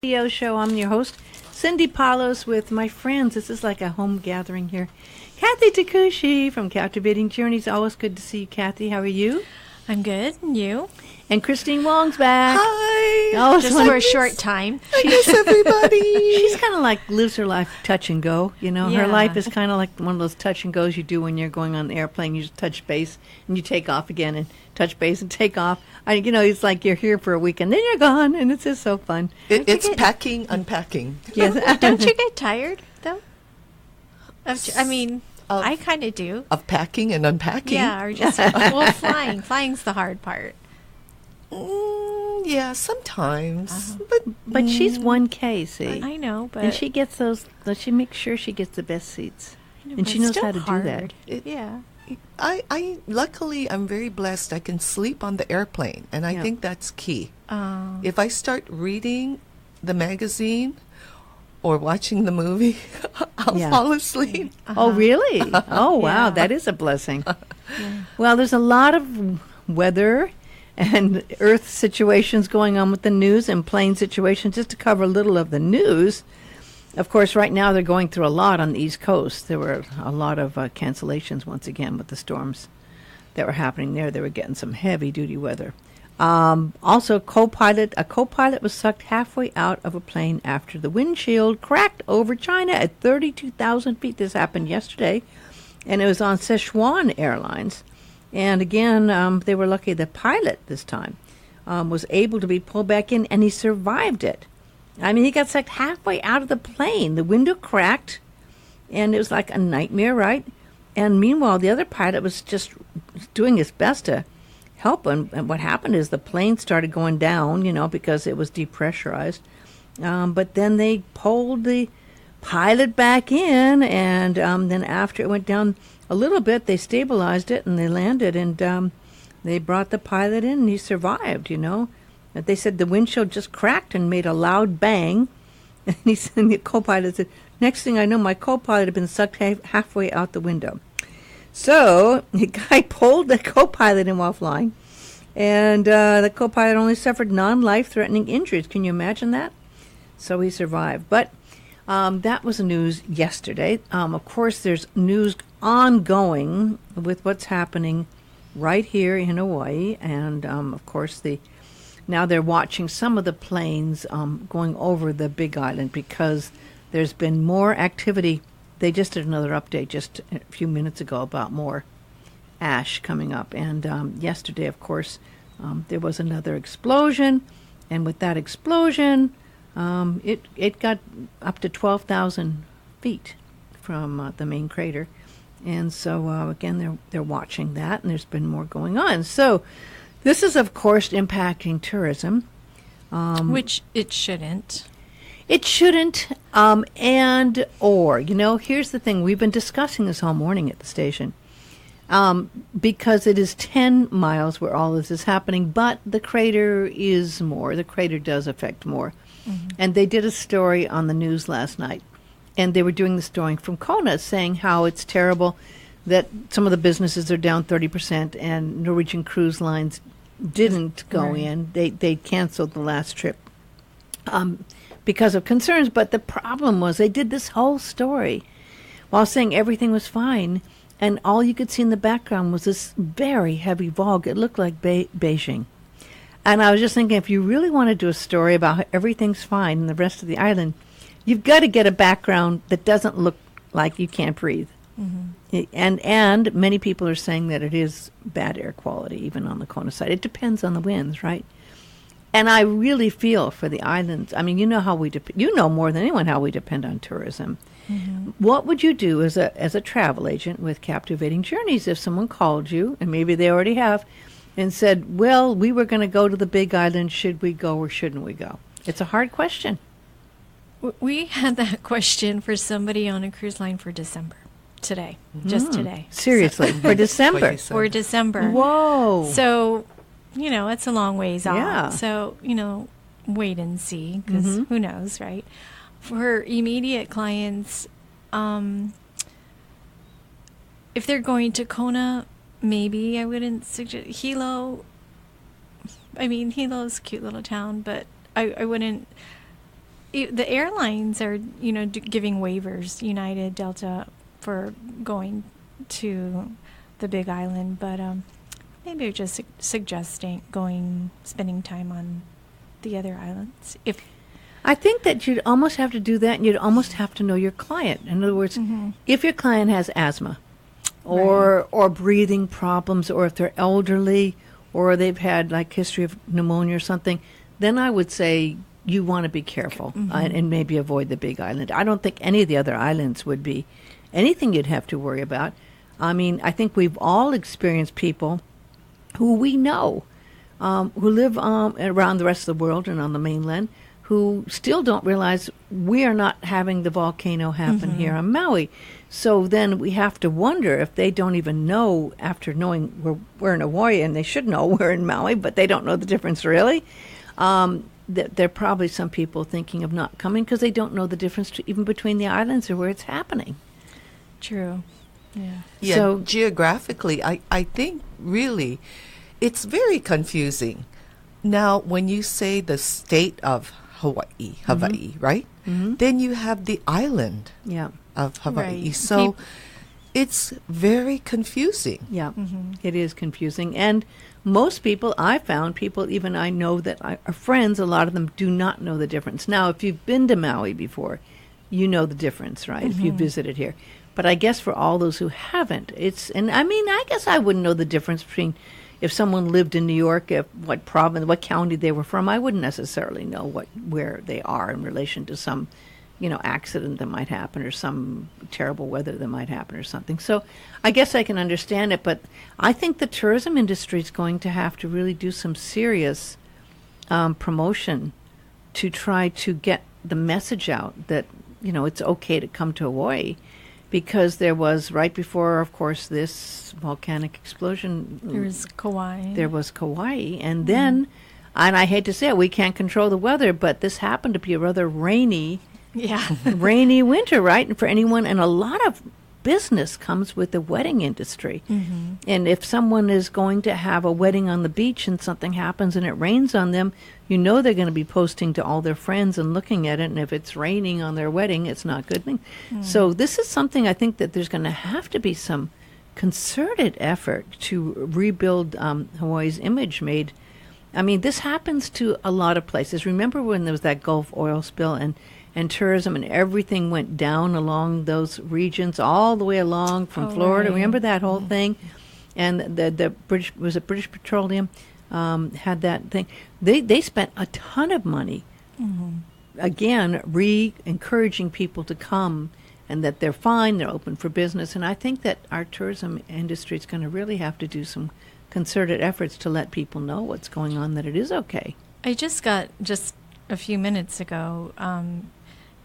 Radio show. I'm your host, Cindy Palos, with my friends. This is like a home gathering here. Kathy Takushi from Captivating Journeys. Always good to see you, Kathy. How are you? I'm good. And you? And Christine Wong's back. Hi. Oh, just for a short time. I miss everybody. She's kind of like lives her life touch and go. You know, Yeah. her life is kind of like one of those touch and goes you do when you're going on the airplane. You just touch base and you take off again and touch base and take off. It's like you're here for a week and then you're gone, and it's just so fun. It's packing, unpacking. Yes. Don't you get tired, though? I kind of do. Of packing and unpacking? Yeah, or just, well, flying. Flying's the hard part. Yeah, sometimes. But she's 1K, see? I know, but... And she gets those, she makes sure she gets the best seats. I know, And but she it's knows still how to hard. do that. Yeah. Luckily, I'm very blessed. I can sleep on the airplane, and I think that's key. Oh. If I start reading the magazine or watching the movie, I'll fall asleep. Oh, really? Oh, wow. Yeah. That is a blessing. Well, there's a lot of weather and earth situations going on with the news and plane situations. Just to cover a little of the news, of course, right now they're going through a lot on the East Coast. There were a lot of cancellations once again with the storms that were happening there. They were getting some heavy-duty weather. Also, a co-pilot was sucked halfway out of a plane after the windshield cracked over China at 32,000 feet. This happened yesterday, and it was on Sichuan Airlines. And again, they were lucky. The pilot this time was able to be pulled back in, and he survived it. I mean, he got sucked halfway out of the plane. The window cracked, and it was like a nightmare, right? And meanwhile, the other pilot was just doing his best to help him. And what happened is the plane started going down, because it was depressurized. But then they pulled the pilot back in, and then after it went down a little bit, they stabilized it, and they landed, and they brought the pilot in, and he survived, They said the windshield just cracked and made a loud bang. And the co-pilot said, next thing I know, my co-pilot had been sucked halfway out the window. So the guy pulled the co-pilot in while flying. And the co-pilot only suffered non-life-threatening injuries. Can you imagine that? So he survived. But that was the news yesterday. Of course, there's news ongoing with what's happening right here in Hawaii. And, of course, now they're watching some of the planes going over the Big Island because there's been more activity. They just did another update just a few minutes ago about more ash coming up. And yesterday, of course, there was another explosion. And with that explosion, it got up to 12,000 feet from the main crater. And so, again, they're watching that, and there's been more going on. So this is, of course, impacting tourism. Which it shouldn't. It shouldn't, here's the thing. We've been discussing this all morning at the station because it is 10 miles where all this is happening, but the crater is more. The crater does affect more. Mm-hmm. And they did a story on the news last night, and they were doing the story from Kona saying how it's terrible that some of the businesses are down 30% and Norwegian Cruise Lines didn't go in. They canceled the last trip because of concerns. But the problem was they did this whole story while saying everything was fine, and all you could see in the background was this very heavy fog. It looked like Beijing. And I was just thinking, if you really want to do a story about how everything's fine in the rest of the island, you've got to get a background that doesn't look like you can't breathe. Mm-hmm. And many people are saying that it is bad air quality, even on the Kona side. It depends on the winds, right? And I really feel for the islands. I mean, you know how you know more than anyone how we depend on tourism. Mm-hmm. What would you do as a travel agent with Captivating Journeys if someone called you, and maybe they already have, and said, well, we were going to go to the Big Island. Should we go or shouldn't we go? It's a hard question. We had that question for somebody on a cruise line for December. Today. Just today. Seriously, for December. For December. Whoa. So, it's a long ways off. Yeah. So, wait and see, because who knows, right? For immediate clients, if they're going to Kona, maybe I wouldn't suggest Hilo. I mean, Hilo's a cute little town, but I wouldn't the airlines are, giving waivers, United, Delta, for going to the Big Island, but maybe just suggesting spending time on the other islands. I think that you'd almost have to do that, and you'd almost have to know your client. In other words, if your client has asthma or breathing problems, or if they're elderly, or they've had like history of pneumonia or something, then I would say you want to be careful and maybe avoid the Big Island. I don't think any of the other islands would be anything you'd have to worry about. I mean, I think we've all experienced people who we know who live around the rest of the world and on the mainland, who still don't realize we are not having the volcano happen here on Maui. So then we have to wonder if they don't even know, after knowing we're in Hawaii, and they should know we're in Maui, but they don't know the difference really. That there are probably some people thinking of not coming because they don't know the difference even between the islands or where it's happening. True. Yeah. Yeah, So geographically, I think really it's very confusing. Now, when you say the state of Hawaii, right? Then you have the island yeah. of Hawaii. Right. So it's very confusing. Yeah, it is confusing. And most people, I found people, even I know that are friends, a lot of them do not know the difference. Now, if you've been to Maui before, you know the difference, right? If you visited here. But I guess for all those who haven't, and I mean, I guess I wouldn't know the difference between if someone lived in New York, what province, what county they were from. I wouldn't necessarily know where they are in relation to some accident that might happen, or some terrible weather that might happen, or something. So I guess I can understand it, but I think the tourism industry is going to have to really do some serious promotion to try to get the message out that, it's okay to come to Hawaii, because there was, right before, of course, this volcanic explosion, There was Kauai. there was Kauai, and then, and I hate to say it, we can't control the weather, but this happened to be a rather rainy winter, right? And for anyone, and a lot of business comes with the wedding industry. And if someone is going to have a wedding on the beach and something happens and it rains on them, they're going to be posting to all their friends and looking at it. And if it's raining on their wedding, it's not a good thing. So this is something I think that there's going to have to be some concerted effort to rebuild Hawaii's image made. I mean, this happens to a lot of places. Remember when there was that Gulf oil spill and tourism and everything went down along those regions, all the way along from Florida. Right. Remember that whole thing? And the British Petroleum had that thing. They spent a ton of money, again, encouraging people to come, and that they're fine, they're open for business. And I think that our tourism industry is going to really have to do some concerted efforts to let people know what's going on, that it is okay. I just got, a few minutes ago,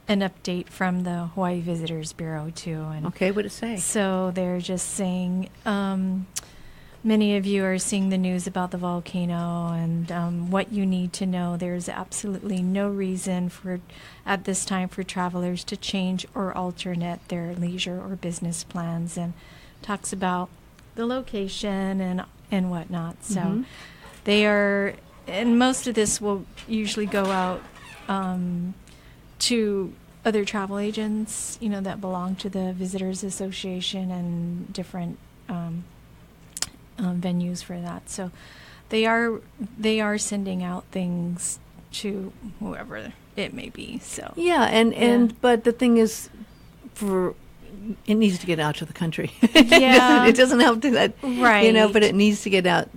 an update from the Hawaii Visitors Bureau, too. And Okay, what did it say? so they're just saying, many of you are seeing the news about the volcano and what you need to know. There's absolutely no reason at this time for travelers to change or alternate their leisure or business plans, and talks about the location and whatnot. So they are, and most of this will usually go out to other travel agents, that belong to the Visitors Association and different venues for that. So they are sending out things to whoever it may be. So Yeah, but the thing is, it needs to get out to the country. Yeah. It doesn't help to that, Right. but it needs to get out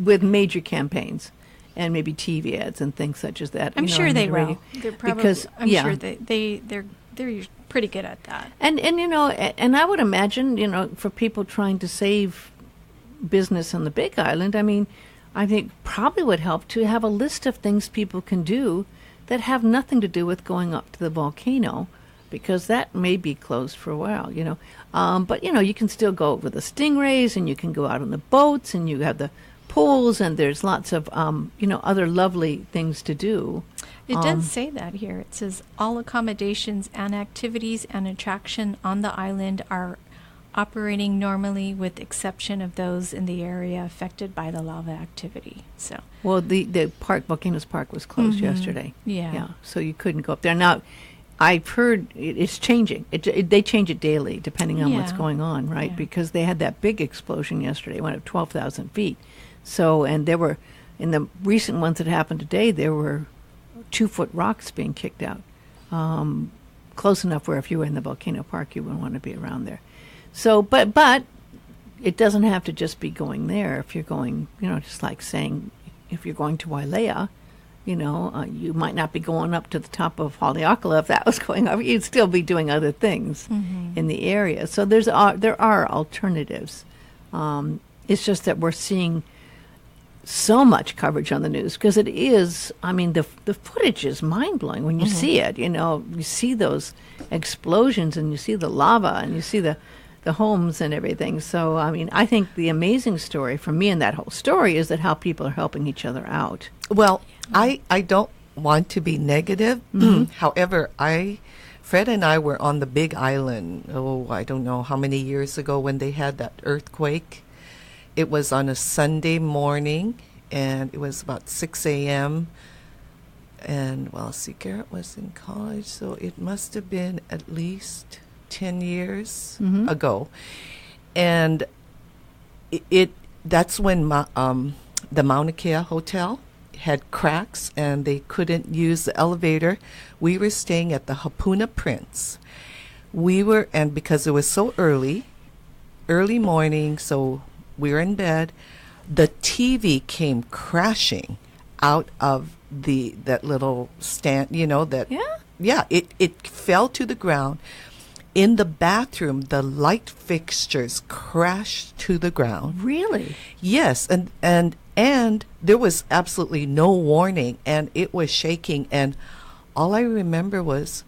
with major campaigns and maybe TV ads and things such as that. I'm sure on they the will. radio. They're probably, Because, I'm yeah. sure they're pretty good at that. And and I would imagine, for people trying to save business on the Big Island, I think probably would help to have a list of things people can do that have nothing to do with going up to the volcano, because that may be closed for a while, But, you can still go with the stingrays, and you can go out on the boats, and you have the pools, and there's lots of, other lovely things to do. It does say that here. It says all accommodations and activities and attraction on the island are operating normally with exception of those in the area affected by the lava activity. So, well, the park, Volcanoes Park, was closed yesterday. Yeah. So you couldn't go up there. Now, I've heard it's changing. They change it daily depending on what's Yeah. going on, right? Yeah. Because they had that big explosion yesterday, went up 12,000 feet. So, and there were, in the recent ones that happened today, there were 2-foot rocks being kicked out. Close enough where if you were in the volcano park, you wouldn't want to be around there. So, but it doesn't have to just be going there. If you're going, just like saying, if you're going to Wailea, you might not be going up to the top of Haleakala if that was going up. You'd still be doing other things in the area. So there are alternatives. It's just that we're seeing so much coverage on the news because it is, the footage is mind-blowing when you see it. You see those explosions and you see the lava and you see the homes and everything. So, I think the amazing story for me in that whole story is that how people are helping each other out. Well, I don't want to be negative. However, Fred and I were on the Big Island, I don't know how many years ago when they had that earthquake. It was on a Sunday morning, and it was about 6 a.m. And, Garrett was in college, so it must have been at least 10 years ago. And that's when the Mauna Kea Hotel had cracks, and they couldn't use the elevator. We were staying at the Hapuna Prince. And because it was so early morning, so we were in bed, the TV came crashing out of that little stand, it fell to the ground. In the bathroom, the light fixtures crashed to the ground. Really? Yes, and there was absolutely no warning, and it was shaking, and all I remember was,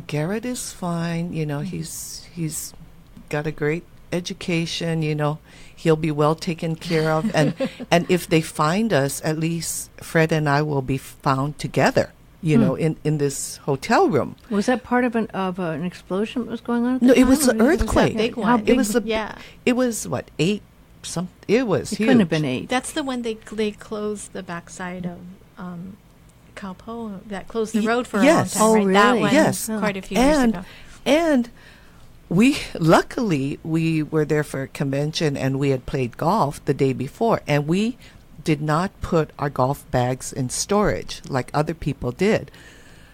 Garrett is fine, he's got a great education, he'll be well taken care of, and if they find us, at least Fred and I will be found together, in this hotel room. Was that part of an explosion that was going on at the No, time, it was an or earthquake. Big one. How big? It was what, 8 some? It was It huge. couldn't have been 8. That's the one they closed the backside of Kaupo, that closed the road for Yes. a long time, Oh, right? That really? one, Yes. quite a few years ago. And luckily we were there for a convention, and we had played golf the day before, and we did not put our golf bags in storage like other people did.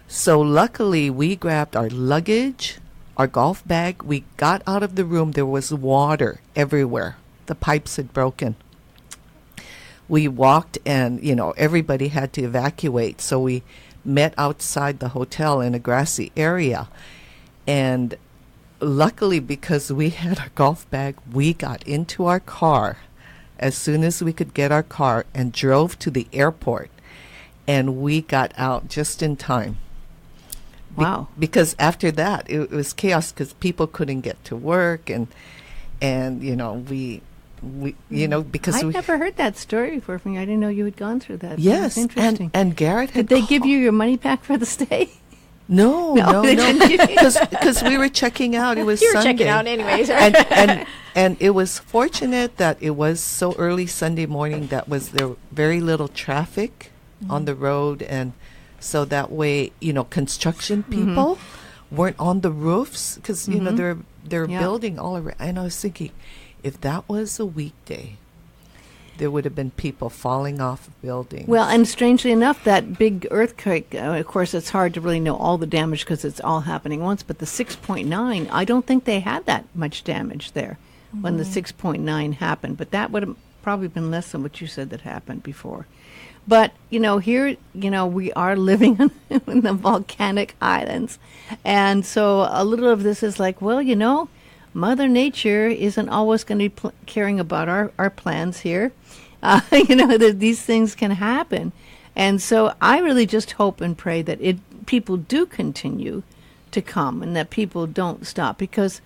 So luckily we grabbed our luggage, our golf bag. We got out of the room. There was water everywhere. The pipes had broken. We walked, and everybody had to evacuate. So we met outside the hotel in a grassy area, and luckily, because we had our golf bag, we got into our car as soon as we could get our car and drove to the airport, and we got out just in time. Wow. Because after that, it was chaos because people couldn't get to work, and because I'd we never heard that story before from you. I didn't know you had gone through that. yes, That's interesting. and Garrett had Did they give you your money back for the stay? No, they didn't give you- because we were checking out. It was You were Sunday. checking out anyways, and it was fortunate that it was so early Sunday morning that there very little traffic on the road, and so that way construction people weren't on the roofs because they're building all around. And I was thinking, if that was a weekday, there would have been people falling off of buildings. Well, and strangely enough, that big earthquake, of course, it's hard to really know all the damage because it's all happening once, but the 6.9, I don't think they had that much damage there when the 6.9 happened, but that would have probably been less than what you said that happened before. But, here, we are living in the volcanic islands, and so a little of this is like, Mother Nature isn't always going to be caring about our plans here. That these things can happen. And so I really just hope and pray that people do continue to come and that people don't stop. Because,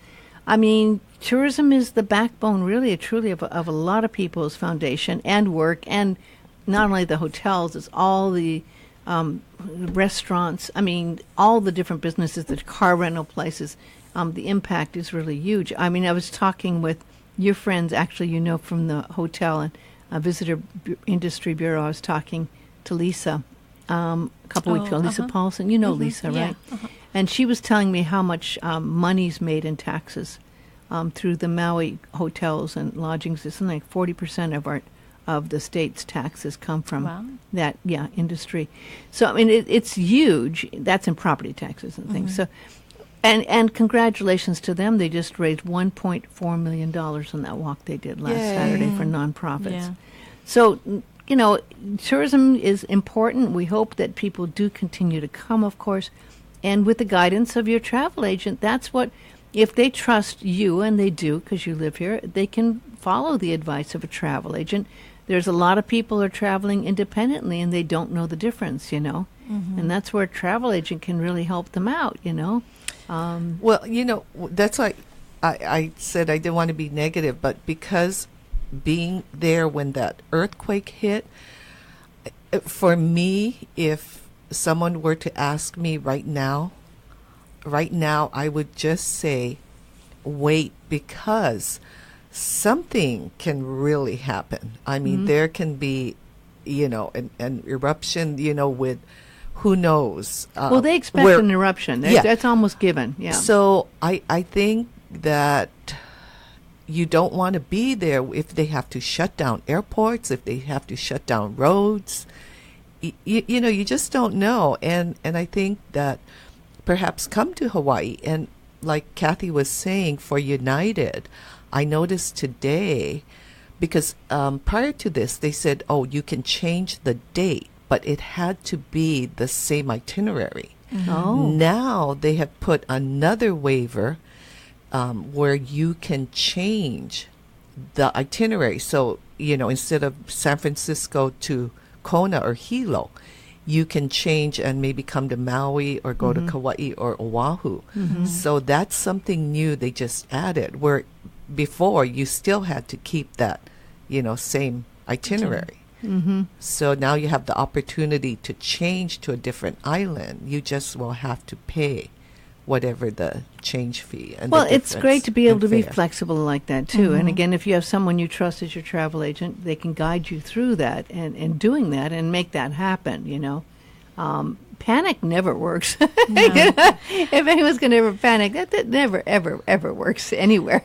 tourism is the backbone, really, truly, of a lot of people's foundation and work. And not only the hotels, it's all the restaurants. All the different businesses, the car rental places. the impact is really huge. I mean, I was talking with your friends, actually, from the hotel and Visitor Industry Bureau. I was talking to Lisa a couple weeks ago, Lisa Paulson. You know Lisa, right? Yeah. And she was telling me how much money's made in taxes through the Maui hotels and lodgings. It's something like 40% of the state's taxes come from that industry. So I mean, it's huge. That's in property taxes and things. So, and congratulations to them. They just raised $1.4 million on that walk they did last Saturday for nonprofits. Yeah. So, tourism is important. We hope that people do continue to come, of course. And with the guidance of your travel agent, that's what, if they trust you, and they do because you live here, they can follow the advice of a travel agent. There's a lot of people who are traveling independently and they don't know the difference, And that's where a travel agent can really help them out, Well, that's why I said I didn't want to be negative, but because being there when that earthquake hit, for me, if someone were to ask me right now, I would just say, wait, because something can really happen. I mean, there can be, an eruption, with who knows. Well, they expect an eruption. That's almost given. Yeah. So I think that you don't want to be there if they have to shut down airports, if they have to shut down roads. You just don't know. And I think that perhaps come to Hawaii. And like Kathy was saying, for United, I noticed today, because prior to this, they said, you can change the date, but it had to be the same itinerary. Oh. Now they have put another waiver where you can change the itinerary. So, instead of San Francisco to Kona or Hilo, you can change and maybe come to Maui or go to Kauai or Oahu. So that's something new they just added, where before you still had to keep that, same itinerary. So now you have the opportunity to change to a different island. You just will have to pay whatever the change fee. And it's great to be able to be fare. flexible like that too. And again, if you have someone you trust as your travel agent, they can guide you through that and doing that and make that happen. Panic never works. If anyone's going to ever panic, that never ever works anywhere.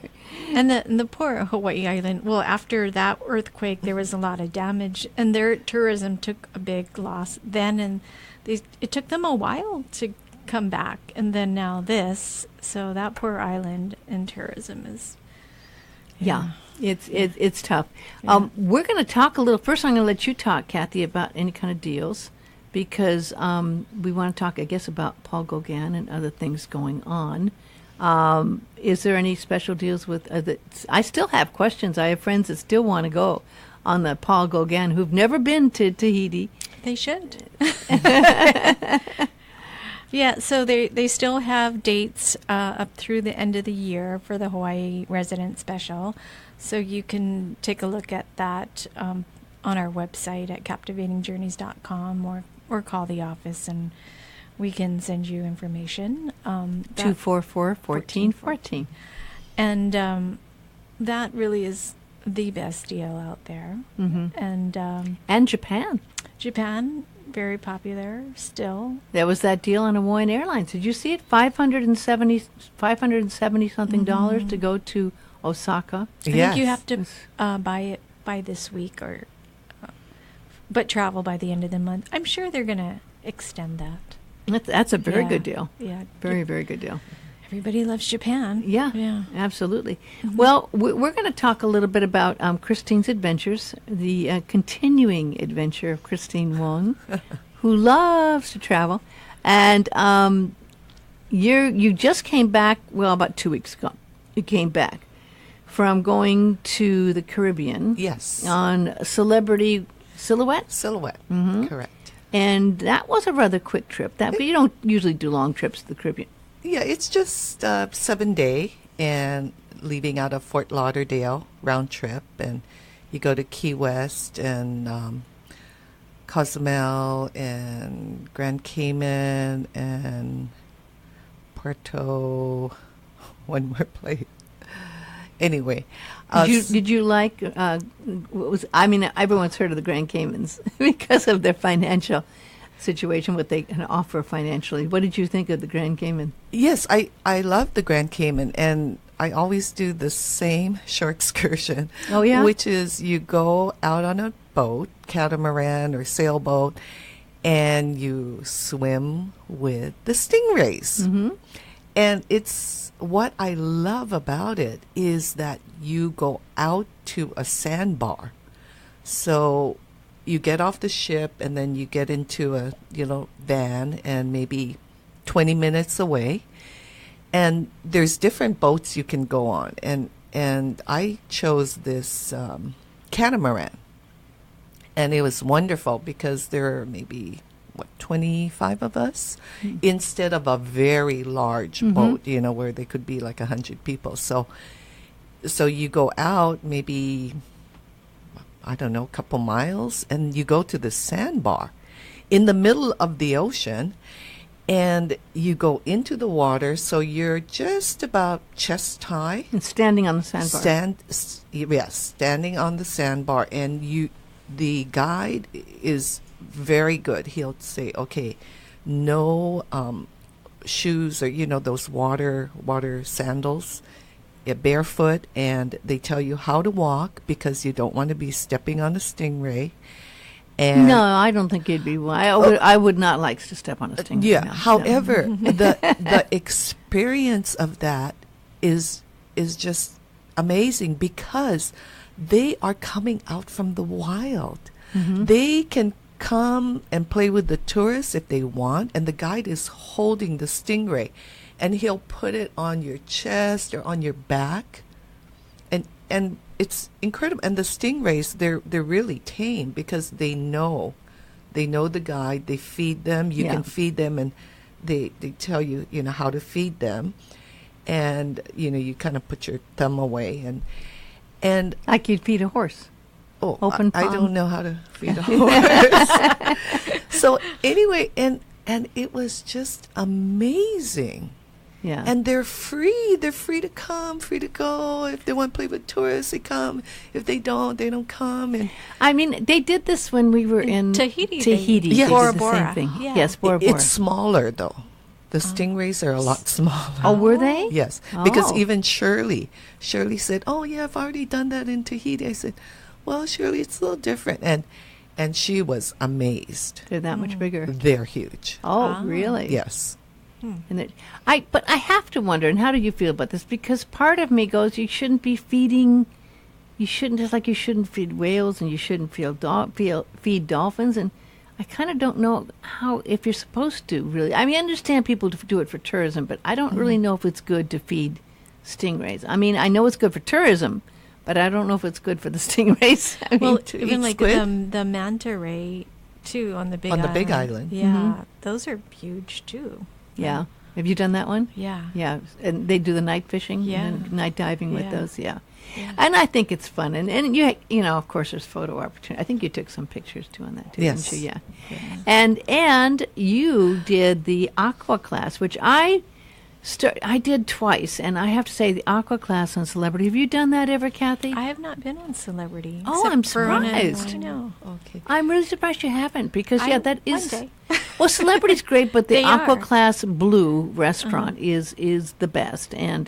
And the poor Hawaii Island, well, after that earthquake, there was a lot of damage, and their tourism took a big loss then, and it took them a while to come back, and then now this. So that poor island and tourism is... It's tough. Yeah. We're going to talk a little. First, I'm going to let you talk, Kathy, about any kind of deals, because we want to talk, I guess, about Paul Gauguin and other things going on. Is there any special deals with... I still have questions. I have friends that still want to go on the Paul Gauguin who've never been to Tahiti. They should. Yeah, so they still have dates up through the end of the year for the Hawaii Resident Special. So you can take a look at that on our website at captivatingjourneys.com or call the office and we can send you information. 244-1414. And that really is the best deal out there. And Japan. Japan, very popular still. There was that deal on Hawaiian Airlines. Did you see it? $570 something dollars to go to Osaka. I think you have to buy it by this week, but travel by the end of the month. I'm sure they're going to extend that. That's a very good deal. Yeah. Very, very good deal. Everybody loves Japan. Yeah. Absolutely. Well, we're going to talk a little bit about Christine's adventures, the continuing adventure of Christine Wong, who loves to travel. And you just came back, about 2 weeks ago. You came back from going to the Caribbean. Yes. On Celebrity Silhouette? Silhouette, correct. And that was a rather quick trip. But you don't usually do long trips to the Caribbean. Yeah, it's just 7 day and leaving out of Fort Lauderdale round trip, and you go to Key West and Cozumel and Grand Cayman and Puerto one more plate. Anyway, Did you like what was? I mean, everyone's heard of the Grand Caymans because of their financial situation, what they can offer financially. What did you think of the Grand Cayman? yes, I love the Grand Cayman, and I always do the same short excursion. Oh, yeah? Which is you go out on a boat, catamaran or sailboat, and you swim with the stingrays. Mm-hmm. And it's what I love about it is that you go out to a sandbar. So you get off the ship and then you get into a, van and maybe 20 minutes away. And there's different boats you can go on. And I chose this catamaran. And it was wonderful because there are maybe, 25 of us instead of a very large boat, where they could be like 100 people. So you go out maybe, I don't know, a couple miles, and you go to the sandbar in the middle of the ocean, and you go into the water. So you're just about chest high. And standing on the sandbar. Standing on the sandbar, and the guide is very good. He'll say, okay, no shoes or those water sandals, barefoot, and they tell you how to walk because you don't want to be stepping on a stingray. And No, I don't think you'd be. I would not like to step on a stingray. yeah. No, However, no. the experience of that is just amazing because they are coming out from the wild. Mm-hmm. They can come and play with the tourists if they want, and the guide is holding the stingray, and he'll put it on your chest or on your back, and it's incredible. And the stingrays, they're really tame because they know the guide. They feed them. You can feed them, and they tell you how to feed them, and you kind of put your thumb away and Like you'd feed a horse. Oh, Open I palm. don't know how to feed a horse. So anyway, and it was just amazing. Yeah. And they're free. They're free to come, free to go. If they want to play with tourists, they come. If they don't come. And I mean, they did this when we were in Tahiti. Tahiti. Yes. They Bora did the Bora. same thing. Yeah. Yes, Bora Bora. it's smaller though. The stingrays are a lot smaller. Oh, were they? Yes, because Oh. even Shirley said, "Oh yeah, I've already done that in Tahiti." I said, "Well, Shirley, it's a little different," and she was amazed. They're that much bigger. They're huge. Oh, Ah. really? Yes. And but I have to wonder, and how do you feel about this? Because part of me goes, you shouldn't be feeding. You shouldn't, just like you shouldn't feed whales, and you shouldn't feed dolphins. And I kind of don't know if you're supposed to really. I mean, I understand people do it for tourism, but I don't really know if it's good to feed stingrays. I mean, I know it's good for tourism, but I don't know if it's good for the stingrays. I Well, mean, to even eat like squid? the manta ray too on the big On the island. big island. Yeah, those are huge too. yeah. Have you done that one? Yeah. Yeah, and they do the night fishing, Yeah. and night diving with Yeah. those. Yeah. Yeah. And I think it's fun, and of course, there's photo opportunity. I think you took some pictures too on that too, Yes. didn't you? Yeah. And you did the aqua class, which I did twice, and I have to say the aqua class on Celebrity. Have you done that ever, Kathy? I have not been on Celebrity. Oh, except I'm for on a- surprised. I know. Okay. I'm really surprised you haven't, because that One is day. well, Celebrity's great, but the They Aqua are. Class Blue restaurant is the best, and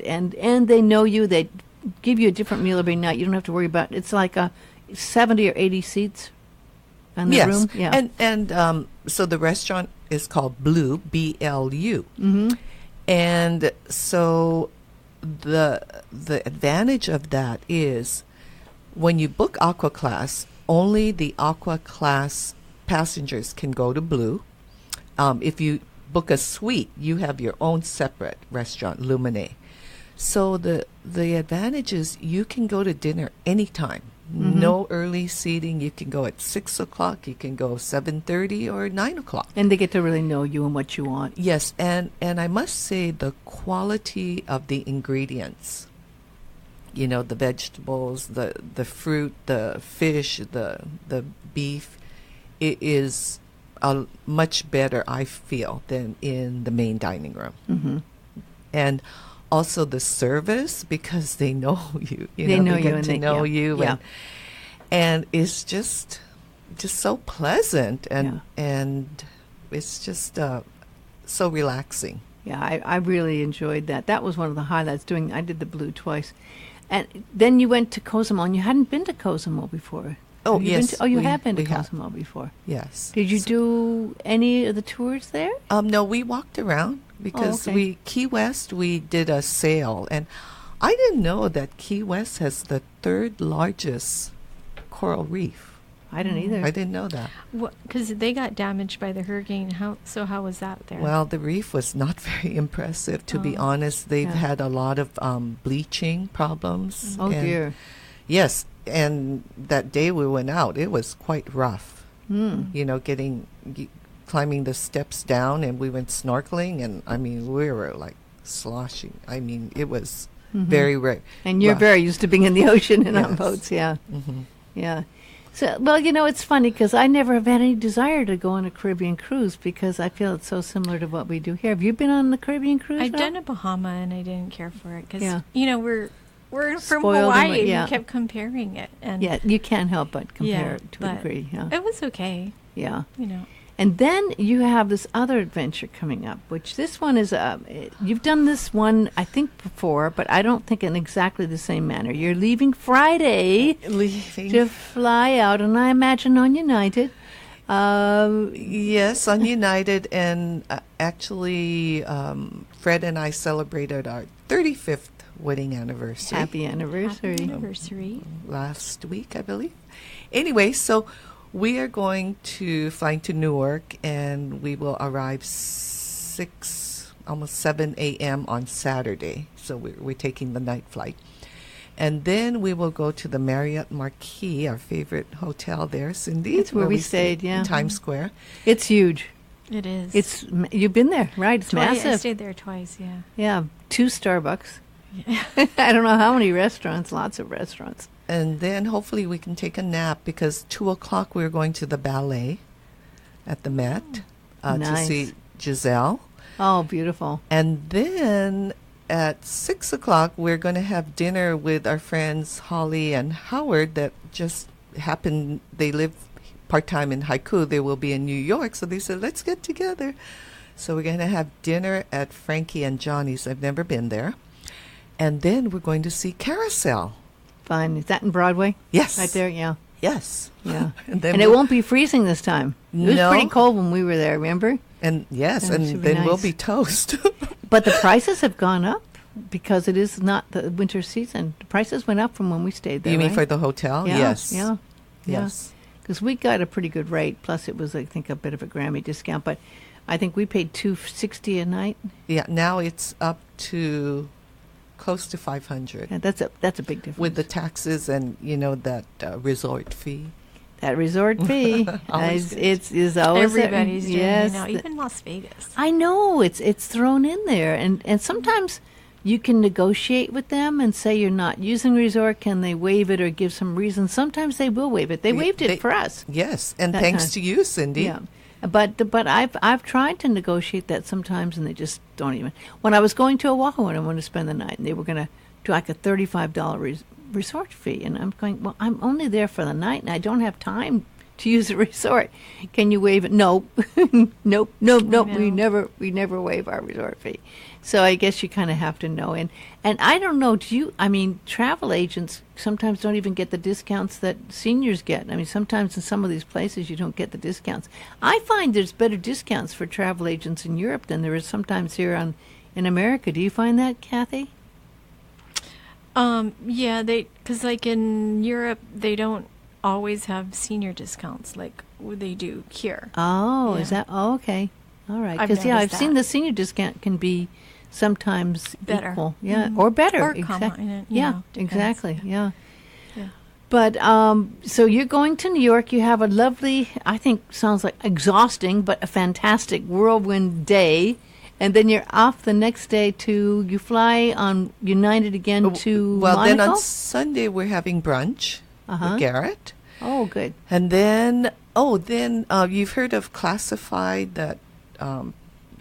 they know you. They give you a different meal every night. You don't have to worry about. It's like a 70 or 80 seats in the Yes. room. Yeah, And so the restaurant is called Blue, BLU. mm-hmm. And so the advantage of that is when you book Aqua Class, only the Aqua Class passengers can go to Blue. If you book a suite, you have your own separate restaurant, Lumine. So the advantage is you can go to dinner anytime. Mm-hmm. No early seating. You can go at 6 o'clock. You can go 7:30 or 9 o'clock. and they get to really know you and what you want. Yes, and I must say the quality of the ingredients, the vegetables, the fruit, the fish, the beef, it is much better, I feel, than in the main dining room. Mm-hmm. And Also the service, because they know you. They know they you get and to they- know yeah, you, yeah. and it's just so pleasant, and Yeah. and it's just so relaxing. Yeah, I really enjoyed that. That was one of the highlights. I did the blue twice, and then you went to Cozumel. And you hadn't been to Cozumel before. Oh, Have you been yes, to- oh, you we- have been to we have. Cozumel before. Yes. Did you do any of the tours there? No, we walked around because okay. Key West, we did a sail, and I didn't know that Key West has the third largest coral reef. I didn't either. I didn't know that. Because they got damaged by the hurricane. How was that there? Well, the reef was not very impressive, to be Oh. honest. They've Yeah. had a lot of bleaching problems. Oh, and- dear. Yes, and that day we went out, it was quite rough. Hmm. You know, climbing the steps down, and we went snorkeling, and I mean, we were like sloshing. I mean, it was very rare. And you're rough. very used to being in the ocean and on Yes. boats, yeah. Mm-hmm. Yeah. So, well, it's funny because I never have had any desire to go on a Caribbean cruise because I feel it's so similar to what we do here. Have you been on the Caribbean cruise? I've Val? done a Bahama and I didn't care for it because Yeah. we're from Spoiled Hawaii. and- yeah. We kept comparing it, and Yeah, you can't help but compare Yeah, it to a but degree. Yeah. it was okay. Yeah. And then you have this other adventure coming up, which this one is, you've done this one, I think, before, but I don't think in exactly the same manner. You're leaving Friday Leaving. to fly out, and I imagine on United. Yes, on United, and actually, Fred and I celebrated our 35th wedding anniversary Happy anniversary. Happy anniversary. last week, I believe. Anyway, so we are going to flying to Newark, and we will arrive almost 7 a.m. on Saturday. So we're taking the night flight. And then we will go to the Marriott Marquis, our favorite hotel there, Cindy. It's where we stayed, yeah. In Times Square. It's huge. It is. You've been there, right? It's I massive. stayed there twice. Yeah. Yeah, 2 Starbucks. I don't know how many restaurants, lots of restaurants. And then hopefully we can take a nap because 2 o'clock we're going to the ballet at the Met to Nice. see Giselle. Oh, beautiful. And then at 6 o'clock we're going to have dinner with our friends Holly and Howard that just happened. They live part-time in Haiku. They will be in New York. So they said, let's get together. So we're going to have dinner at Frankie and Johnny's. I've never been there. And then we're going to see Carousel. Fun. Is that in Broadway? Yes. Right there, yeah. Yes. Yeah. And then And it won't be freezing this time. It was No. pretty cold when we were there, remember? And yes, That and should be then we'll nice. be toast. But the prices have gone up because it is not the winter season. The prices went up from when we stayed there, You mean right? for the hotel? Yeah, Yes. Yeah. Yes. Because we got a pretty good rate. Plus, it was, I think, a bit of a Grammy discount. But I think we paid $260 a night. Yeah. Now it's up to close to 500 Yeah, that's a big difference. with the taxes and that resort fee. that resort fee, Always is always Everybody's doing yes, it now, even Las Vegas. I know it's thrown in there, and sometimes you can negotiate with them and say you're not using resort. Can they waive it or give some reason? Sometimes they will waive it. They waived it for us. Yes, and That thanks time. to you, Cindy. Yeah, but I've tried to negotiate that sometimes, and they just don't even. When I was going to Oahu and I wanted to spend the night, and they were going to do like a $35 resort fee, and I'm going, well, I'm only there for the night, and I don't have time to use the resort. Can you waive it? No, nope. We know. never waive our resort fee. So I guess you kind of have to know. And I don't know. I mean, travel agents sometimes don't even get the discounts that seniors get. I mean, sometimes in some of these places you don't get the discounts. I find there's better discounts for travel agents in Europe than there is sometimes here in America. Do you find that, Kathy? Yeah, because like in Europe, they don't always have senior discounts like they do here. Oh, Yeah. is that? Oh, okay. All right. I've Because, yeah, I've noticed seen that. the senior discount can be sometimes Better. equal. Yeah, Mhm. or better. Or common, you Yeah, know, depends. exactly. Yeah. Yeah. But so you're going to New York. You have a lovely, I think, sounds like exhausting, but a fantastic whirlwind day. And then you're off the next day you fly on United again to Well, Monaco? then on Sunday we're having brunch with Garrett. Oh, good. And then, you've heard of Classified, that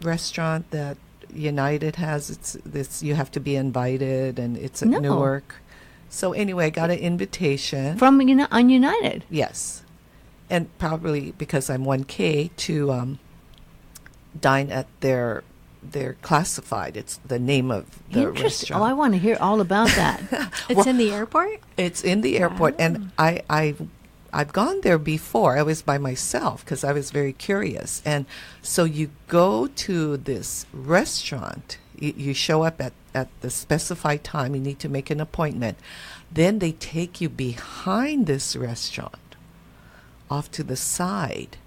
restaurant that United has. It's this. You have to be invited, and it's at No. Newark. So anyway, I got an invitation. From on United. Yes, and probably because I'm 1K to dine at their classified. It's the name of the Interesting. restaurant. Oh, I want to hear all about that. It's in the airport? It's in the airport, and I've gone there before. I was by myself because I was very curious. And so you go to this restaurant. You show up at the specified time. You need to make an appointment. Then they take you behind this restaurant, off to the side.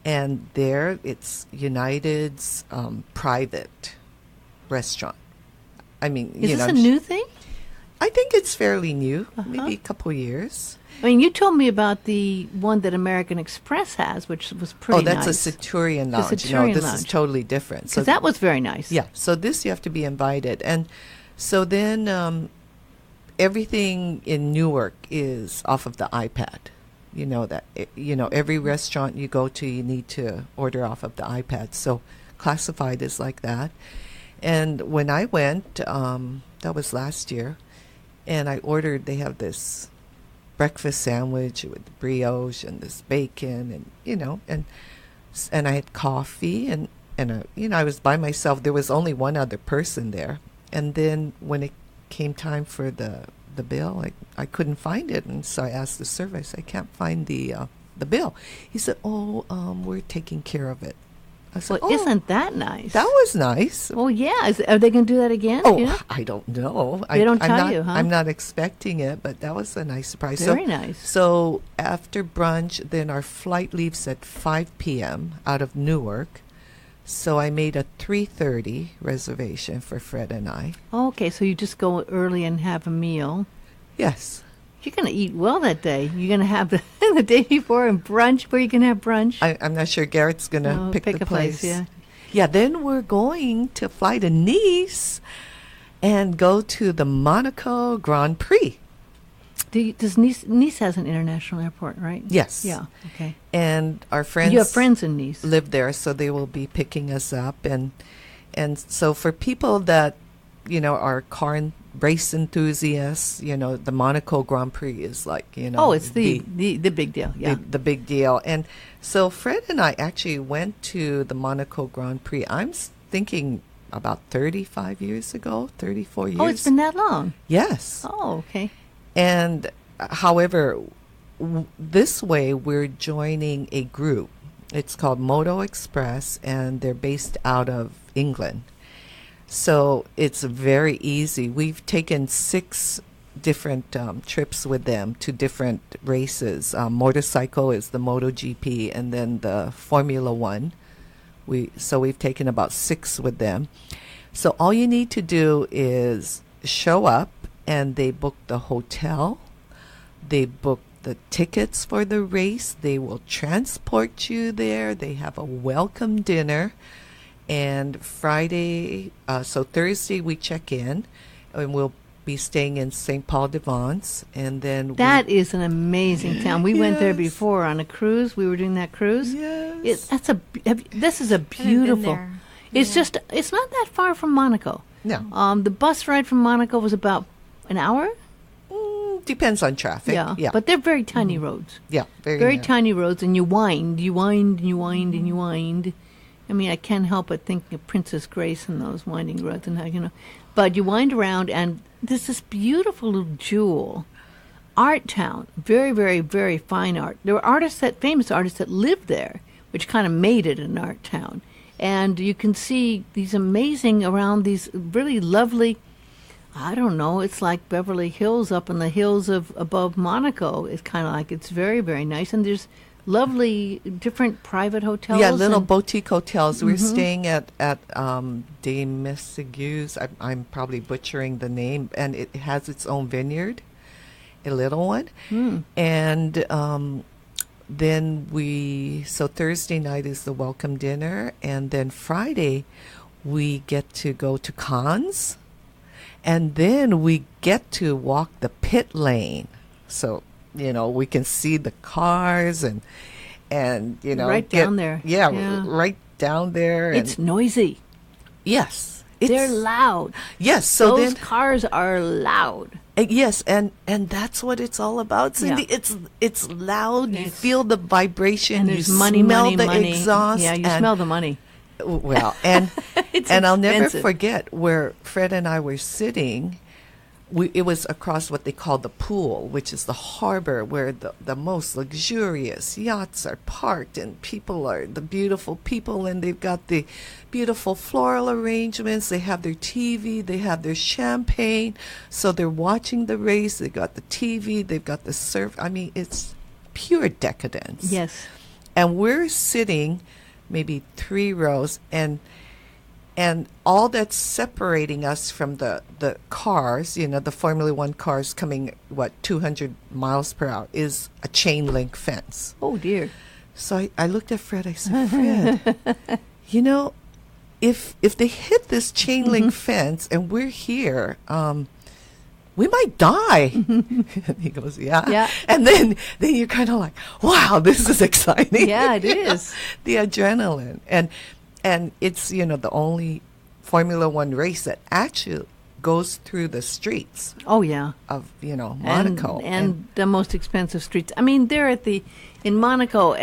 And there it's United's private restaurant. I mean, Is this a new thing? I think it's fairly new, maybe a couple years. I mean, you told me about the one that American Express has, which was pretty nice. Oh, that's a Centurion Lounge. Centurion this Lounge. is totally different. Because that was very nice. Yeah, so this you have to be invited. And so then everything in Newark is off of the iPad. You know that, every restaurant you go to, you need to order off of the iPad. So classified is like that. And when I went, that was last year, and I ordered, they have this breakfast sandwich with brioche and this bacon and I had coffee and I was by myself. There was only one other person there. And then when it came time for the bill, I couldn't find it, and so I asked the server. I said, I can't find the bill. He said, we're taking care of it. I said, Well, isn't that nice? That was nice. Well, yeah. Are they going to do that again? Oh, You know? I don't know. They don't I'm tell not, you, huh? I'm not expecting it, but that was a nice surprise. Very nice. So after brunch, then our flight leaves at 5 p.m. out of Newark. So I made a 3:30 reservation for Fred and I. Okay, so you just go early and have a meal. Yes. You're going to eat well that day. You're going to have the day before and brunch. Where you can have brunch? I'm not sure Garrett's going to pick the a place. Yeah. Yeah, then we're going to fly to Nice and go to the Monaco Grand Prix. Does Nice has an international airport, right? Yes. Yeah. Okay. And our friends You have friends in Nice. live there, so they will be picking us up. And so for people that, are car and race enthusiasts, the Monaco Grand Prix is like, Oh, it's the big deal. Yeah. the big deal. And so Fred and I actually went to the Monaco Grand Prix. I'm thinking about 34 years ago. Oh, it's been that long. Yes. Oh, okay. And however, this way we're joining a group. It's called Moto Express, and they're based out of England. So it's very easy. We've taken 6 different trips with them to different races. Motorcycle is the MotoGP, and then the Formula One. We've taken about 6 with them. So all you need to do is show up, and they book the hotel. They book the tickets for the race. They will transport you there. They have a welcome dinner. And Thursday we check in, and we'll be staying in St. Paul de Vence. And then that is an amazing town. We went there Yes. before on a cruise. We were doing that cruise. Yes. This is a beautiful. It's Yeah. it's not that far from Monaco. No. The bus ride from Monaco was about an hour. Depends on traffic. Yeah. But they're very tiny roads. Yeah, very narrow. Tiny roads, and you wind, and you wind. I mean, I can't help but think of Princess Grace and those winding roads and how, But you wind around, and there's this beautiful little jewel, art town, very, very, very fine art. There were famous artists that lived there, which kind of made it an art town. And you can see these amazing around these really lovely, I don't know, it's like Beverly Hills up in the hills above Monaco. It's kind of like, it's very, very nice. And there's lovely different private hotels. Yeah, little boutique hotels. We're staying at De Messigue's. I'm probably butchering the name, and it has its own vineyard, a little one. And then so Thursday night is the welcome dinner, and then Friday we get to go to Cannes, and then we get to walk the pit lane. So we can see the cars and right down there. Yeah, right down there. It's noisy. Yes. They're loud. Yes. So Those then, cars are loud. yes, and that's what it's all about, Cindy. Yeah. It's loud. You Yes. feel the vibration. And You there's smell the exhaust. Yeah, you and, smell the money. Well, and It's and I'll never expensive. forget where Fred and I were sitting. It was across what they call the pool, which is the harbor where the most luxurious yachts are parked, and people are the beautiful people, and they've got the beautiful floral arrangements. They have their TV, they have their champagne, so they're watching the race. They got the TV, they've got the surf. I mean, it's pure decadence. Yes. And we're sitting maybe 3 rows, and all that's separating us from the cars, the Formula One cars coming, 200 miles per hour, is a chain link fence. Oh, dear. So I looked at Fred. I said, Fred, if they hit this chain link fence and we're here, we might die. And he goes, yeah. Yeah. And then you're kind of like, wow, this is exciting. Yeah, it is. The adrenaline. And it's, the only Formula One race that actually goes through the streets Oh, yeah. of, Monaco. And the most expensive streets. I mean, they're in Monaco,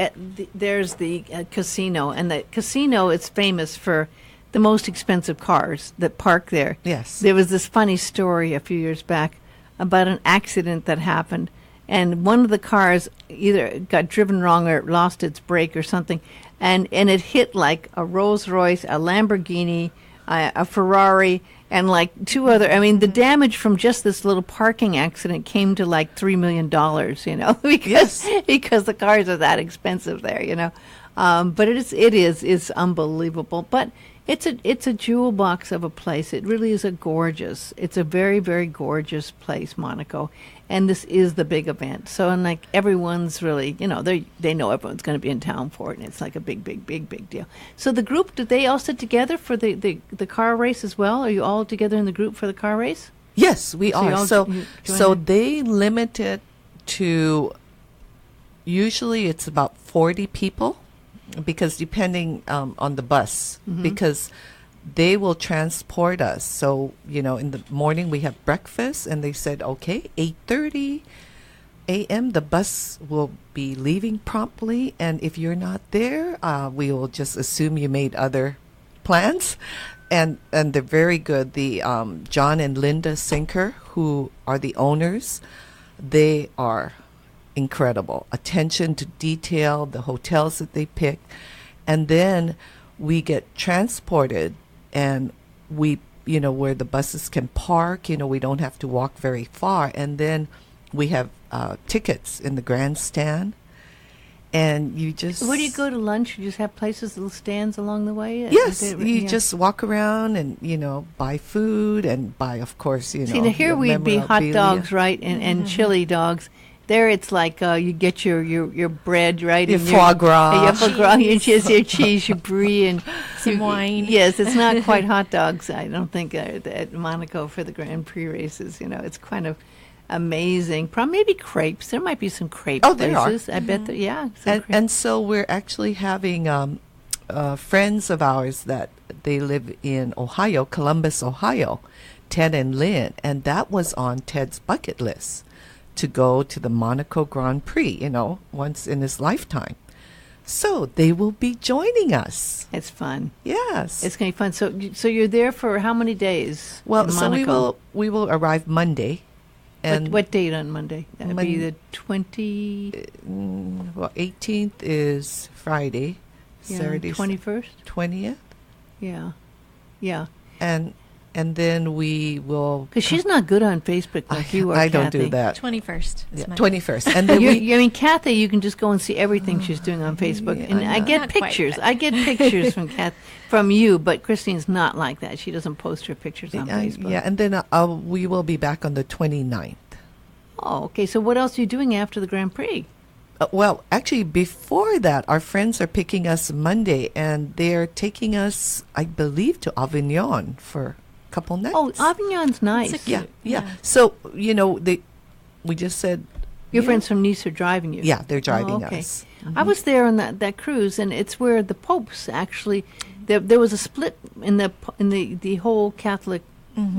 there's the casino. And the casino is famous for the most expensive cars that park there. Yes. There was this funny story a few years back about an accident that happened. And one of the cars either got driven wrong or lost its brake or something. And it hit like a Rolls Royce, a Lamborghini, a Ferrari, and like 2 other. I mean, the damage from just this little parking accident came to like $3 million, because the cars are that expensive there, But it's unbelievable. But it's a jewel box of a place. It really is it's a very, very gorgeous place, Monaco. And this is the big event. So, and like everyone's really, they know everyone's going to be in town for it. And it's like a big, big, big, big deal. So the group, did they all sit together for the car race as well? Are you all together in the group for the car race? Yes, we So you are. all So, join in? they limit it to, usually it's about 40 people, because depending on the bus, because they will transport us. So, in the morning we have breakfast, and they said, okay, 8:30 a.m. the bus will be leaving promptly, and if you're not there, we will just assume you made other plans. And they're very good. The John and Linda Sinker, who are the owners, they are incredible. Attention to detail, the hotels that they pick. And then we get transported, and we, where the buses can park, we don't have to walk very far. And then we have tickets in the grandstand. And you just... Where do you go to lunch? You just have places, little stands along the way? Yes, Yeah. you just walk around and, buy food and buy, of course, See, now here the we'd be hot memorabilia. dogs, right, and chili dogs. There it's like you get your bread, right? Your and foie gras. Your foie gras, your cheese, your brie, and Some wine. Yes, it's not quite hot dogs, I don't think, at Monaco for the Grand Prix races. It's kind of amazing. Probably maybe crepes. There might be some crepe Oh, there are. places. I bet that, yeah. some crepe. And so we're actually having friends of ours that they live in Ohio, Columbus, Ohio, Ted and Lynn, and that was on Ted's bucket list to go to the Monaco Grand Prix, once in his lifetime. So they will be joining us. It's fun. Yes. It's going to be fun. So you're there for how many days? Well, in so Monaco? we will arrive Monday. And What date on Monday? That would be Mon- the 20... 18th is Friday. Saturday, 21st? 20th. Yeah. Yeah. And then we will... Because she's not good on Facebook like you are, I don't do Kathy. that. 21st. Yeah, is my 21st. And then Kathy, you can just go and see everything she's doing on Facebook. Yeah, And I'm I not- get Not quite, pictures. but- I get pictures from you, but Christine's not like that. She doesn't post her pictures on Facebook. yeah, and then we will be back on the 29th. Oh, okay. So what else are you doing after the Grand Prix? Well, actually, before that, our friends are picking us Monday, and they're taking us, I believe, to Avignon for a couple nights. Oh, Avignon's nice. It's a yeah, cute, yeah. yeah. So, we just said... Your yeah. friends from Nice are driving you. Yeah, they're driving okay. us. I was there on that cruise, and it's where the popes actually there was a split in the whole Catholic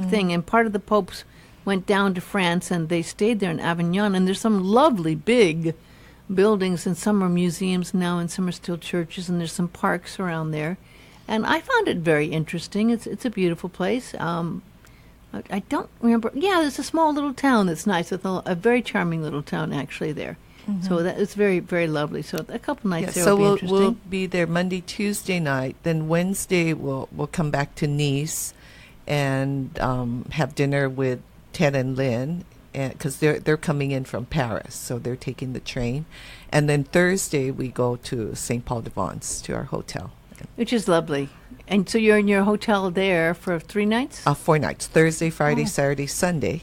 thing, and part of the popes went down to France, and they stayed there in Avignon. And there's some lovely big buildings, and some are museums now, and some are still churches, and there's some parks around there. And I found it very interesting. It's a beautiful place. I don't remember. Yeah, there's a small little town that's nice, with a very charming little town actually there. So that it's very, very lovely. So a couple nights there so will be interesting. we'll be there Monday, Tuesday night. Then Wednesday we'll come back to Nice and have dinner with Ted and Lynn, because they're coming in from Paris, so they're taking the train. And then Thursday we go to St. Paul de Vence, to our hotel. Which is lovely. And so you're in your hotel there for 3 nights? 4 nights: Thursday, Friday, Saturday, Sunday.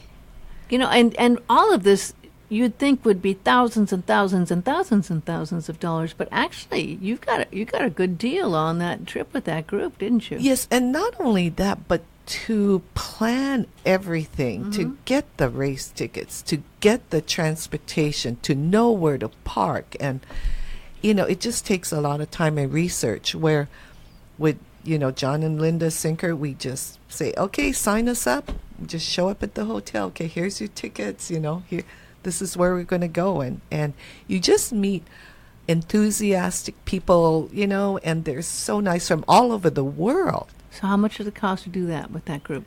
You know, and all of this you'd think would be thousands and thousands and thousands and thousands of dollars, but actually you got a good deal on that trip with that group, didn't you? Yes, and not only that, but to plan everything, to get the race tickets, to get the transportation, to know where to park, and it just takes a lot of time and research. Where with John and Linda Sinker, we just say, okay, sign us up, just show up at the hotel. Okay, here's your tickets. Here. This is where we're going to go. And you just meet enthusiastic people, and they're so nice from all over the world. So how much does it cost to do that with that group?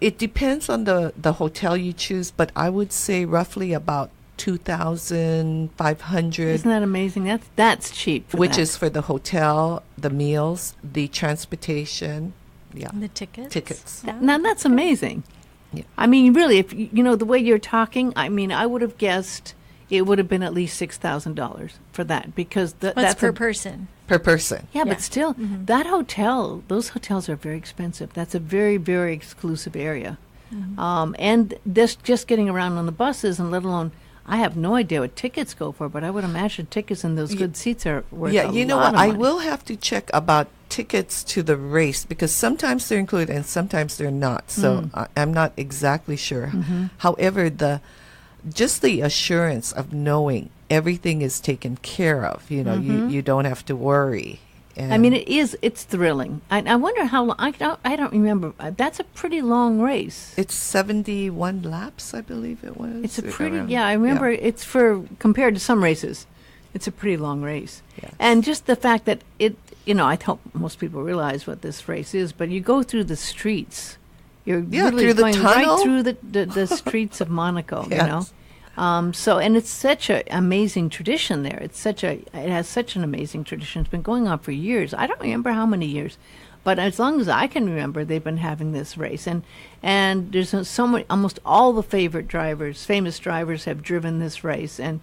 It depends on the hotel you choose, but I would say roughly about $2,500. Isn't that amazing? That's cheap. Which is for the hotel, the meals, the transportation, And the tickets. Tickets. Now that's amazing. Yeah. I mean, really, if the way you're talking, I mean, I would have guessed it would have been at least $6,000 for that, because that's per person. Per person. Yeah, but still, those hotels are very expensive. That's a very, very exclusive area. And this just getting around on the buses, and let alone, I have no idea what tickets go for, but I would imagine tickets in those good seats are worth a lot what? of money. I will have to check about tickets to the race, because sometimes they're included and sometimes they're not. So I'm not exactly sure. However, just the assurance of knowing everything is taken care of, you don't have to worry. And I mean, it's thrilling. I wonder how long, I don't remember. That's a pretty long race. It's 71 laps, I believe it was. It's a pretty, I remember it's compared to some races, it's a pretty long race. Yes. And just the fact that I hope most people realize what this race is, but you go through the streets. You're really through the going tunnel? right through the streets of Monaco, Yes. And it's such an amazing tradition there. It has such an amazing tradition. It's been going on for years. I don't remember how many years, but as long as I can remember, they've been having this race. And there's so many, almost all the famous drivers have driven this race. And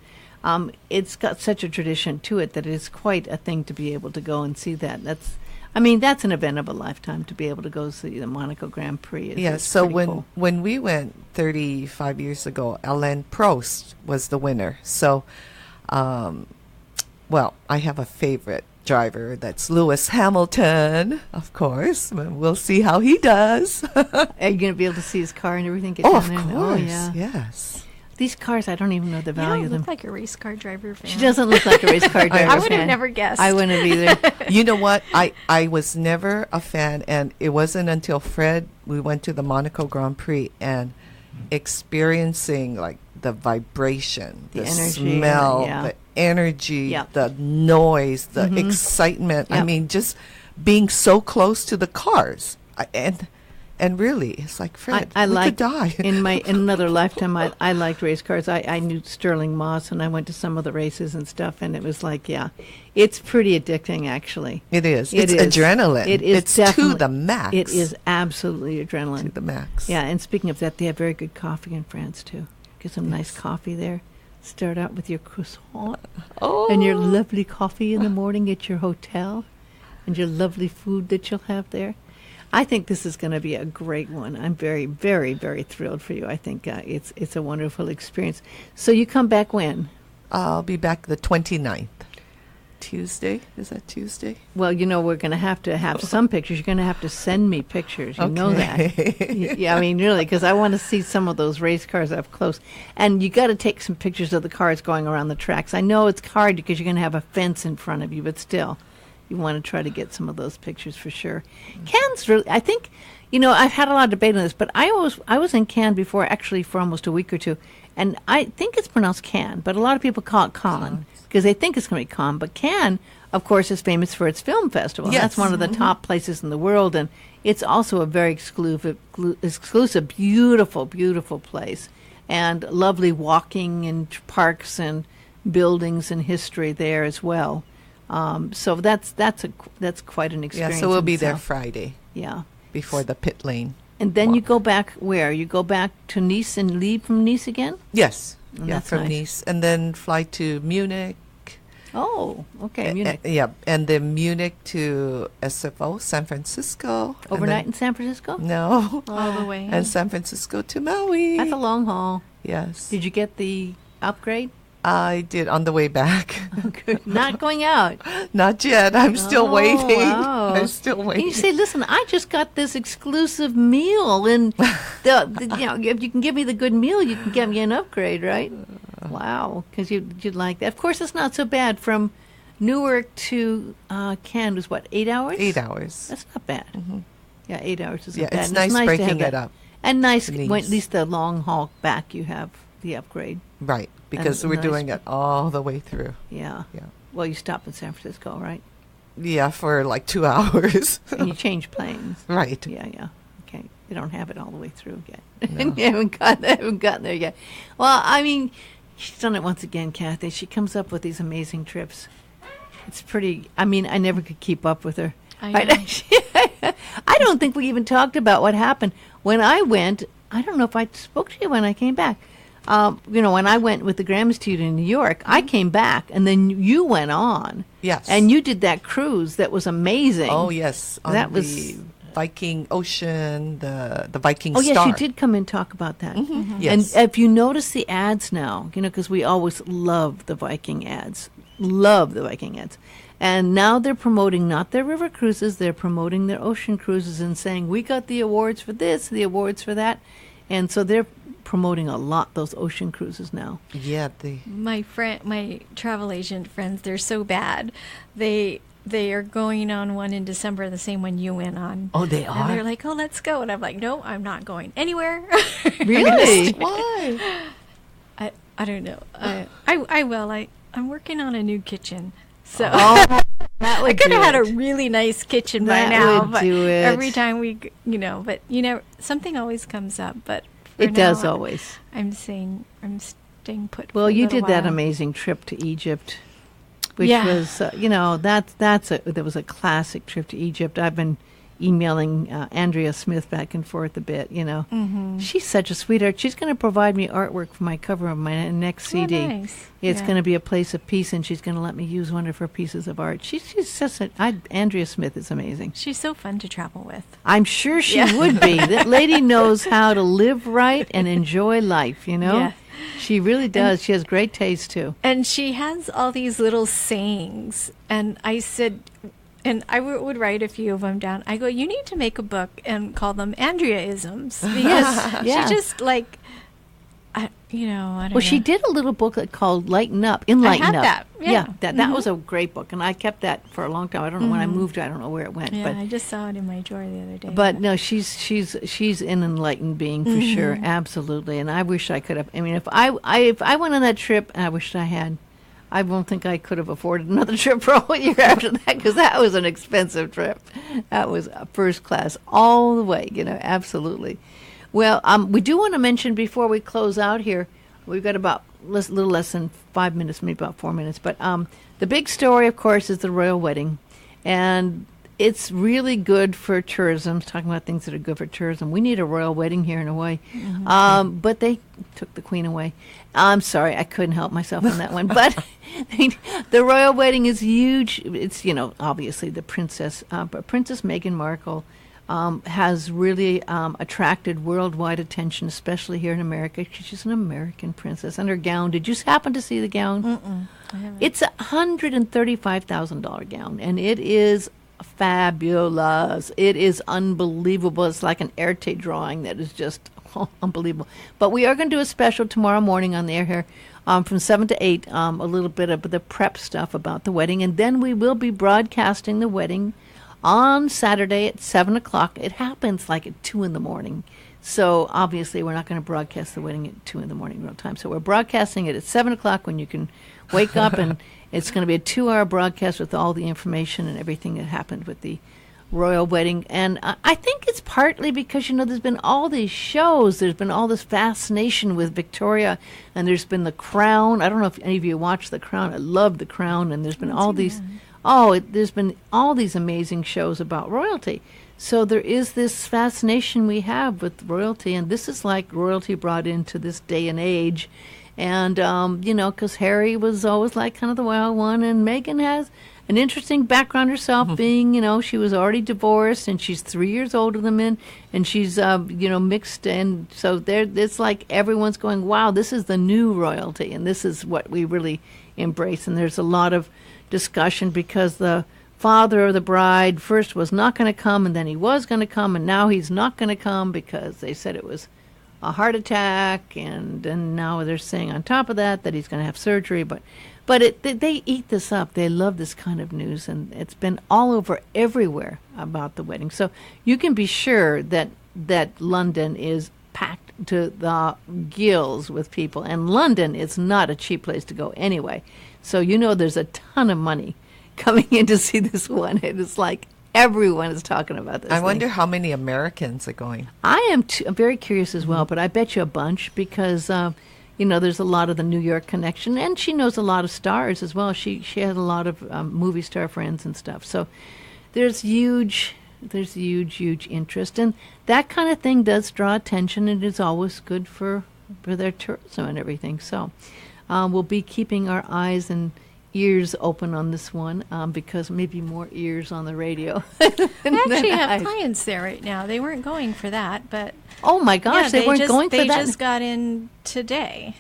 it's got such a tradition to it that it's quite a thing to be able to go and see that. That's an event of a lifetime to be able to go see the Monaco Grand Prix. It's so pretty cool. when we went 35 years ago, Alain Prost was the winner. So, I have a favorite driver. That's Lewis Hamilton, of course. We'll see how he does. Are you going to be able to see his car and everything? Get Oh, down of there? course. Oh, yeah. Yes. These cars, I don't even know the You value don't of them. look like a race car driver fan. She doesn't look like a race car driver. I would have fan. never guessed. I wouldn't have either. You know what? I was never a fan, and it wasn't until we went to the Monaco Grand Prix and experiencing like the vibration, the energy, smell, the energy, the noise, the excitement. Yep. I mean, just being so close to the cars. And really, it's like, Fred, I we liked, could die. in another lifetime, I liked race cars. I knew Sterling Moss, and I went to some of the races and stuff, and it was like, it's pretty addicting, actually. It is. It It's is. adrenaline. It is It's definitely, to the max. It is absolutely adrenaline. To the max. Yeah, and speaking of that, they have very good coffee in France, too. Get some nice coffee there. Start out with your croissant and your lovely coffee in the morning at your hotel and your lovely food that you'll have there. I think this is going to be a great one. I'm very, very, very thrilled for you. I think it's a wonderful experience. So you come back when? I'll be back the 29th. Tuesday? Is that Tuesday? Well, we're going to have some pictures. You're going to have to send me pictures. You know that. Yeah, I mean, really, because I want to see some of those race cars up close. And you got to take some pictures of the cars going around the tracks. I know it's hard because you're going to have a fence in front of you, but still, you want to try to get some of those pictures for sure. Cannes really, I think, I've had a lot of debate on this, but I was in Cannes before, actually, for almost a week or two, and I think it's pronounced Cannes, but a lot of people call it Cannes because they think it's going to be Cannes. But Cannes, of course, is famous for its film festival. Yes. That's one of the top places in the world, and it's also a very exclusive, beautiful, beautiful place, and lovely walking and parks and buildings and history there as well. So that's quite an experience. Yeah, so we'll be there itself. Friday. Yeah. Before the pit lane. And then walk. you go back where? You go back to Nice and leave from Nice again? Yes. Oh, yeah, that's from nice. Nice. And then fly to Munich. Oh, okay, Munich. Yeah, and then Munich to SFO, San Francisco. and Overnight then- in San Francisco? No. All the way. And San Francisco to Maui. That's a long haul. Yes. Did you get the upgrade? I did on the way back. Good. Not going out. Not yet. I'm still Oh, waiting. wow. I'm still Can waiting. you say, listen, I just got this exclusive meal, and if you can give me the good meal, you can get me an upgrade, right? Wow, because you'd like that. Of course, it's not so bad. From Newark to Cannes was what, 8 hours? 8 hours. That's not bad. Yeah, 8 hours isn't Yeah, bad. it's And nice to breaking have it that. up. And nice, Nice. when at least the long haul back, you have the upgrade. Right, because And we're nice. doing it all the way through. Yeah. Yeah. Well, you stop in San Francisco, right? Yeah, for like 2 hours. And you change planes. Right. Yeah, yeah. Okay. They don't have it all the way through yet. No. You haven't gotten there yet. Well, I mean, she's done it once again, Kathy. She comes up with these amazing trips. It's pretty, I mean, I never could keep up with her. I Right? know. I don't think we even talked about what happened. When I went, I don't know if I spoke to you when I came back. When I went with the Graham Institute in New York, I came back, and then you went on. Yes. And you did that cruise that was amazing. Oh, yes. On That the was- Viking Ocean, the Viking Oh, Star. yes, you did come and talk about that. Yes. And if you notice the ads now, because we always love the Viking ads. Love the Viking ads. And now they're promoting not their river cruises, they're promoting their ocean cruises and saying, we got the awards for this, the awards for that. And so they're promoting a lot, those ocean cruises now. Yeah, My travel agent friends, they're so bad. They are going on one in December, the same one you went on. Oh, they And are? they're like, oh, let's go. And I'm like, no, I'm not going anywhere. Really? why? I don't know. I will. I'm working on a new kitchen. So Oh, that would I could do have had a it. really nice kitchen That by now. would But do it. every time but something always comes up. But for It does now, always. I'm staying put. for Well, a you little did that while. amazing trip to Egypt, which Yeah. was, that was a classic trip to Egypt. I've been emailing Andrea Smith back and forth a bit, Mm-hmm. She's such a sweetheart. She's going to provide me artwork for my cover of my next CD. Oh, nice. It's Yeah. going to be a place of peace, and she's going to let me use one of her pieces of art. She's just Andrea Smith is amazing. She's so fun to travel with. I'm sure she Yeah. would be. That lady knows how to live right and enjoy life, Yeah. She really does. She has great taste, too. And she has all these little sayings. And I said, and I would write a few of them down. I go, you need to make a book and call them Andrea-isms. Because Yeah. she just I don't know. Well, she did a little booklet called Lighten Up, Enlighten had Up. that, yeah. That was a great book, and I kept that for a long time. I don't know when I moved, I don't know where it went. Yeah, I just saw it in my drawer the other day. But no, she's an enlightened being for sure, absolutely. And I wish I could have. I mean, if I went on that trip, I wished I had. I won't think I could have afforded another trip for a whole year after that, because that was an expensive trip. That was first class all the way, absolutely. Well, we do want to mention before we close out here, we've got about a little less than 5 minutes, maybe about 4 minutes. But the big story, of course, is the royal wedding. And it's really good for tourism. Talking about things that are good for tourism. We need a royal wedding here in Hawaii. But they took the queen away. I'm sorry, I couldn't help myself on that one. But the royal wedding is huge. It's, obviously the princess. But Princess Meghan Markle has really attracted worldwide attention, especially here in America. She's an American princess. And her gown, did you happen to see the gown? I haven't. It's $135,000 gown, and it is fabulous. It is unbelievable. It's like an Erte drawing that is just unbelievable. But we are going to do a special tomorrow morning on the air here from 7 to 8, a little bit of the prep stuff about the wedding. And then we will be broadcasting the wedding on Saturday at 7 o'clock. It happens like at 2 in the morning. So obviously we're not going to broadcast the wedding at 2 in the morning real time. So we're broadcasting it at 7 o'clock when you can wake up, and it's going to be a 2-hour broadcast with all the information and everything that happened with the royal wedding. And I think it's partly because, there's been all these shows. There's been all this fascination with Victoria, and there's been The Crown. I don't know if any of you watch The Crown. I love The Crown, and there's been all these... there's been all these amazing shows about royalty. So there is this fascination we have with royalty, and this is like royalty brought into this day and age. And, because Harry was always like kind of the wild one, and Meghan has an interesting background herself, being, she was already divorced, and she's 3 years older than him, and she's, mixed. And so it's like everyone's going, wow, this is the new royalty, and this is what we really embrace. And there's a lot of discussion because the father of the bride first was not going to come, and then he was going to come, and now he's not going to come because they said it was a heart attack, and now they're saying on top of that he's going to have surgery. But they eat this up. They love this kind of news, and it's been all over everywhere about the wedding. So you can be sure that London is packed to the gills with people, and London is not a cheap place to go anyway. So there's a ton of money coming in to see this one. It is like everyone is talking about this. I wonder how many Americans are going. I am I'm very curious as well, but I bet you a bunch because, there's a lot of the New York connection, and she knows a lot of stars as well. She has a lot of movie star friends and stuff. So there's huge interest, and that kind of thing does draw attention, and is always good for their tourism and everything. So we'll be keeping our eyes and ears open on this one, because maybe more ears on the radio. I actually have clients there right now. They weren't going for that, but oh my gosh, they weren't going for that. They just got in today.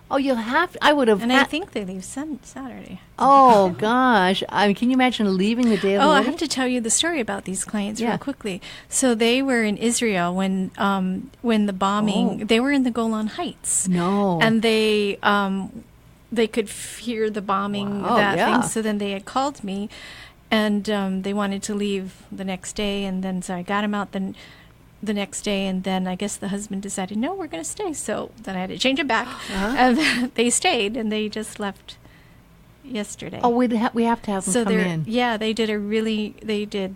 Oh, you'll have. I would have. And I think they leave Saturday. Oh gosh, I mean, can you imagine leaving the day of the wedding? I have to tell you the story about these clients real quickly. So they were in Israel when the bombing. They were in the Golan Heights. No, and they could hear the bombing, thing. So then they had called me, and they wanted to leave the next day. And then so I got them out the next day, and then I guess the husband decided, no, we're going to stay. So then I had to change it back. And they stayed, and they just left yesterday. Oh, we have to have them come in. Yeah, they did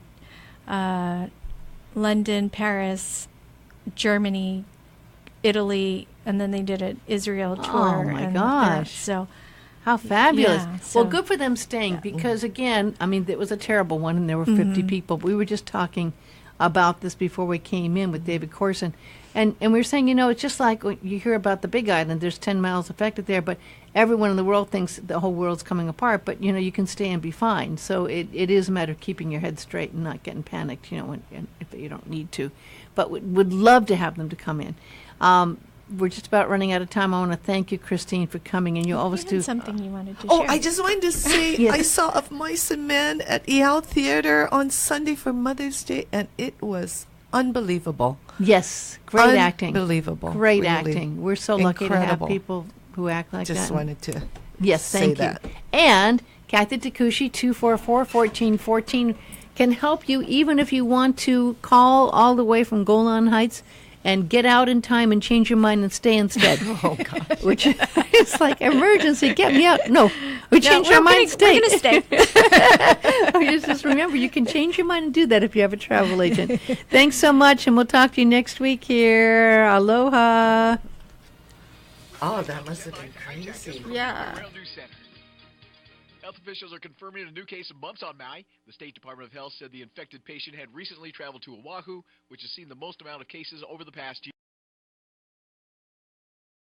London, Paris, Germany, Italy, and then they did an Israel tour. Oh my gosh! So how fabulous! Yeah, well, good for them staying because again, I mean, it was a terrible one, and there were 50 people. We were just talking about this before we came in with David Corson, and we were saying, it's just like when you hear about the Big Island. There's 10 miles affected there, but everyone in the world thinks the whole world's coming apart. But you can stay and be fine. So it is a matter of keeping your head straight and not getting panicked. If you don't need to, but would love to have them to come in. We're just about running out of time. I want to thank you, Christine, for coming, and you always do something you wanted to share. Oh, I just wanted to say yes. I saw Of Mice and Men at EL Theater on Sunday for Mother's Day, and it was unbelievable. Yes, great acting. Unbelievable. Great really acting. We're so lucky to have incredible. people who act like that. Just wanted to thank you. That. And Kathy Takushi, 244-1414, can help you even if you want to call all the way from Golan Heights and get out in time and change your mind and stay instead. Oh, gosh. Which is like, emergency, get me out. No, we change our mind and stay. We're going to stay. Just remember, you can change your mind and do that if you have a travel agent. Thanks so much, and we'll talk to you next week here. Aloha. Oh, that must have been crazy. Yeah. Health officials are confirming a new case of mumps on Maui. The State Department of Health said the infected patient had recently traveled to Oahu, which has seen the most amount of cases over the past year.